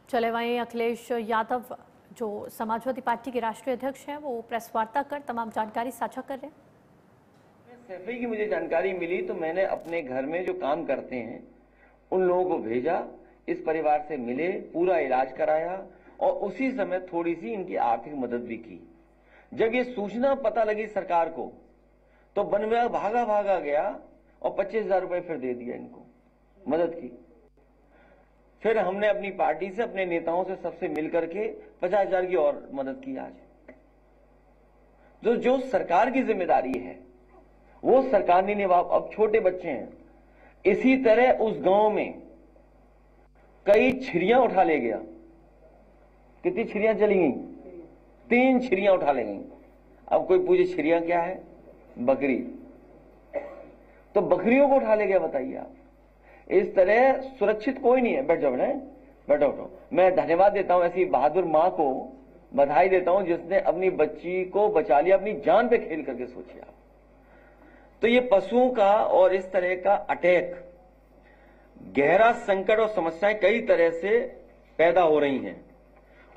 चले वहीं अखिलेश यादव जो समाजवादी पार्टी के राष्ट्रीय अध्यक्ष हैं वो प्रेस वार्ता कर तमाम जानकारी साझा कर रहे हैं। सैफई की मुझे जानकारी मिली तो मैंने अपने घर में जो काम करते हैं उन लोगों को भेजा, इस परिवार से मिले, पूरा इलाज कराया और उसी समय थोड़ी सी इनकी आर्थिक मदद भी की। जब ये सूचना पता लगी सरकार को तो वन विभाग भागा भागा गया और 25,000 रुपए फिर दे दिया, इनको मदद की। फिर हमने अपनी पार्टी से, अपने नेताओं से, सबसे मिलकर के 50,000 की और मदद की। आज जो सरकार की जिम्मेदारी है वो सरकार ने निभा। अब छोटे बच्चे हैं, इसी तरह उस गांव में कई छिरियां उठा ले गया। कितनी छिरियां चली गई? 3 छिरियां उठा ले गई। अब कोई पूछे छिरियां क्या है? बकरी। तो बकरियों को उठा ले गया, बताइए आप। इस तरह सुरक्षित कोई नहीं है। बैठ जाओ, बैठो। मैं धन्यवाद देता हूं ऐसी बहादुर मां को, बधाई देता हूं जिसने अपनी बच्ची को बचा लिया, अपनी जान पे खेल करके। सोचिए आप। तो ये पशुओं का और इस तरह का अटैक, गहरा संकट और समस्याएं कई तरह से पैदा हो रही हैं।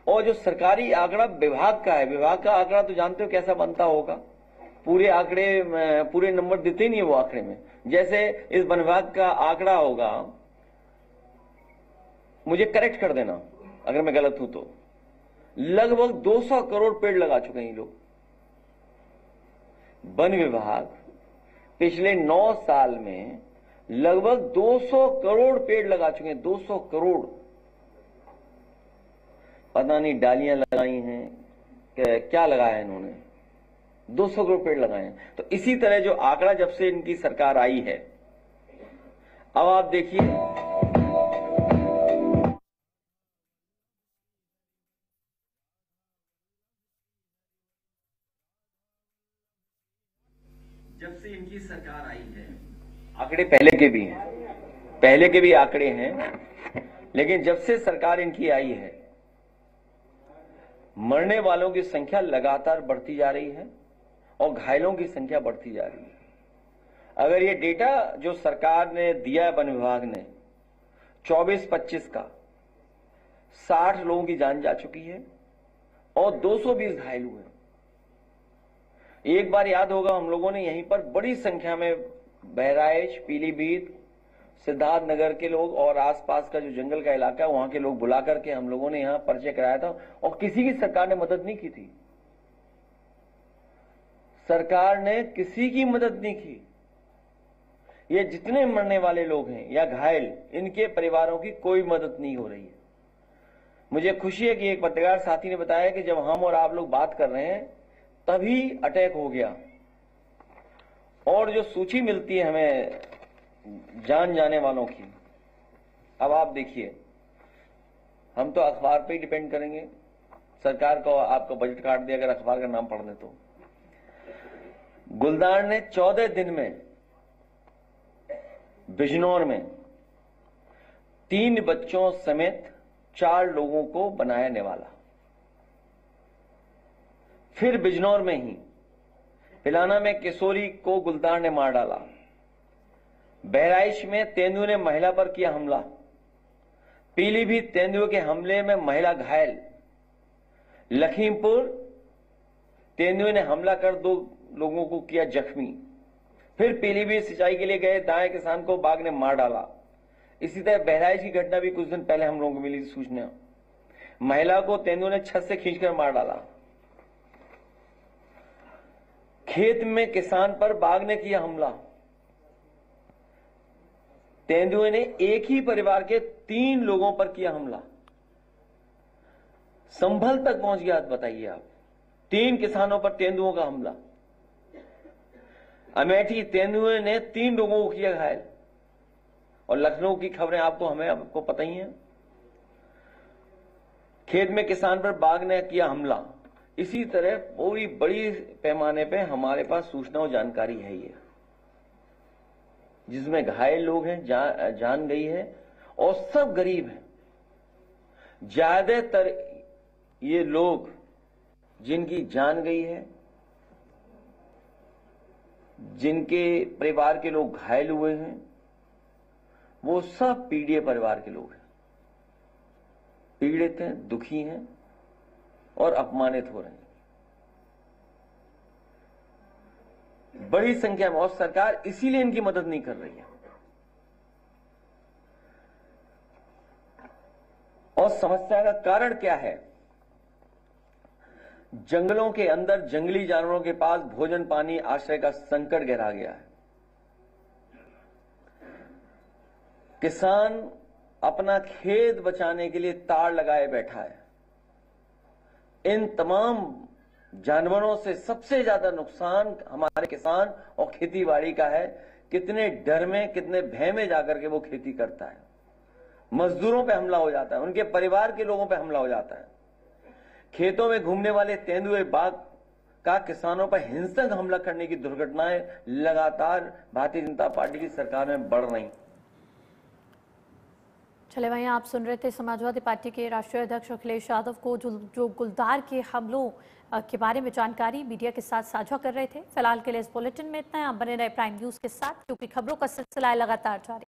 और जो सरकारी आंकड़ा विभाग का है, विभाग का आंकड़ा तो जानते हो कैसा बनता होगा। पूरे आंकड़े, पूरे नंबर देते नहीं है वो आंकड़े में। जैसे इस वन विभाग का आंकड़ा होगा, मुझे करेक्ट कर देना अगर मैं गलत हूं तो, लगभग 200 करोड़ पेड़ लगा चुके हैं ये लोग। वन विभाग पिछले 9 साल में लगभग 200 करोड़ पेड़ लगा चुके हैं। 200 करोड़। पता नहीं डालियां लगाई हैं, क्या लगाया है इन्होंने। 200 करोड़ पेड़ लगाए हैं। तो इसी तरह जो आंकड़ा जब से इनकी सरकार आई है, अब आप देखिए, जब से इनकी सरकार आई है, आंकड़े पहले के भी हैं, पहले के भी आंकड़े हैं, लेकिन जब से सरकार इनकी आई है, मरने वालों की संख्या लगातार बढ़ती जा रही है और घायलों की संख्या बढ़ती जा रही है। अगर ये डेटा जो सरकार ने दिया है, वन विभाग ने 24-25 का, 60 लोगों की जान जा चुकी है और 220 घायल हुए। एक बार याद होगा, हम लोगों ने यहीं पर बड़ी संख्या में बहराइच, पीलीभीत, सिद्धार्थनगर के लोग और आसपास का जो जंगल का इलाका है वहां के लोग बुला करके हम लोगों ने यहां परिचय कराया था और किसी की सरकार ने मदद नहीं की थी। सरकार ने किसी की मदद नहीं की। ये जितने मरने वाले लोग हैं या घायल, इनके परिवारों की कोई मदद नहीं हो रही है। मुझे खुशी है कि एक पत्रकार साथी ने बताया कि जब हम और आप लोग बात कर रहे हैं तभी अटैक हो गया। और जो सूची मिलती है हमें जान जाने वालों की, अब आप देखिए, हम तो अखबार पे ही डिपेंड करेंगे। सरकार को आपको बजट काट दिया, अगर अखबार का नाम पढ़ दें तो। गुलदार ने 14 दिन में बिजनौर में 3 बच्चों समेत 4 लोगों को बनाया निवाला। फिर बिजनौर में ही पिलाना में किशोरी को गुलदार ने मार डाला। बहराइच में तेंदुए ने महिला पर किया हमला। पीलीभीत तेंदुए के हमले में महिला घायल। लखीमपुर तेंदुए ने हमला कर 2 लोगों को किया जख्मी। फिर पीलीभीत सिंचाई के लिए गए दाएं किसान को बाघ ने मार डाला। इसी तरह बहराइच की घटना भी कुछ दिन पहले हम लोगों को मिली सूचना। महिला को तेंदुए ने छत से खींचकर मार डाला। खेत में किसान पर बाघ ने किया हमला। तेंदुए ने एक ही परिवार के 3 लोगों पर किया हमला। संभल तक पहुंच गया, बताइए आप। 3 किसानों पर तेंदुओं का हमला। अमेठी तेंदुए ने 3 लोगों को किया घायल। और लखनऊ की खबरें आपको पता ही है। खेत में किसान पर बाघ ने किया हमला। इसी तरह पूरी बड़ी पैमाने पे हमारे पास सूचना और जानकारी है ये, जिसमें घायल लोग हैं, जान गई है और सब गरीब हैं। ज्यादातर ये लोग जिनकी जान गई है, जिनके परिवार के लोग घायल हुए हैं, वो सब पीड़ित परिवार के लोग हैं। पीड़ित हैं, दुखी हैं और अपमानित हो रहे हैं बड़ी संख्या में, और सरकार इसीलिए इनकी मदद नहीं कर रही है। और समस्या का कारण क्या है? जंगलों के अंदर जंगली जानवरों के पास भोजन, पानी, आश्रय का संकट गहरा गया है। किसान अपना खेत बचाने के लिए तार लगाए बैठा है। इन तमाम जानवरों से सबसे ज्यादा नुकसान हमारे किसान और खेतीबाड़ी का है। कितने डर में, कितने भय में जाकर के वो खेती करता है। मजदूरों पे हमला हो जाता है, उनके परिवार के लोगों पे हमला हो जाता है। खेतों में घूमने वाले तेंदुए, बाघ का किसानों पर हिंसक हमला करने की दुर्घटनाएं लगातार भारतीय जनता पार्टी की सरकार में बढ़ रही। चले वहीं आप सुन रहे थे समाजवादी पार्टी के राष्ट्रीय अध्यक्ष अखिलेश यादव को जो गुलदार के हमलों के बारे में जानकारी मीडिया के साथ साझा कर रहे थे। फिलहाल के लिए इस बुलेटिन में इतना है। आप बने रहे प्राइम न्यूज के साथ, क्योंकि खबरों का सिलसिला है लगातार जारी।